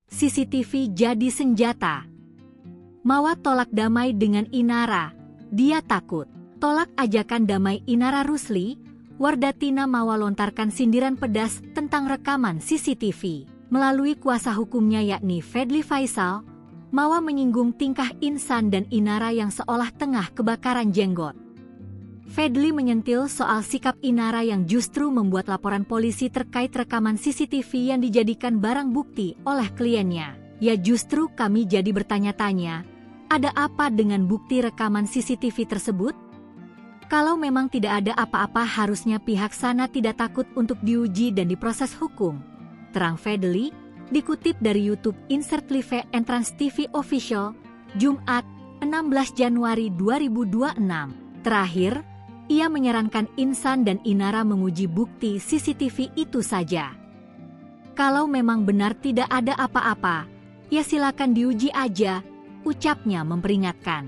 CCTV jadi senjata. Mawa tolak damai dengan Inara, dia takut. Tolak ajakan damai Inara Rusli, Wardatina Mawa lontarkan sindiran pedas tentang rekaman CCTV. Melalui kuasa hukumnya yakni Fadly Faisal, Mawa menyinggung tingkah Insan dan Inara yang seolah tengah kebakaran jenggot. Fadly menyentil soal sikap Inara yang justru membuat laporan polisi terkait rekaman CCTV yang dijadikan barang bukti oleh kliennya. Ya justru kami jadi bertanya-tanya, ada apa dengan bukti rekaman CCTV tersebut? Kalau memang tidak ada apa-apa harusnya pihak sana tidak takut untuk diuji dan diproses hukum. Terang Fadly, dikutip dari YouTube Insert Live and Trans TV Official, Jumat, 16 Januari 2026. Terakhir, ia menyarankan Insan dan Inara menguji bukti CCTV itu saja. Kalau memang benar tidak ada apa-apa, ya silakan diuji aja, ucapnya memperingatkan.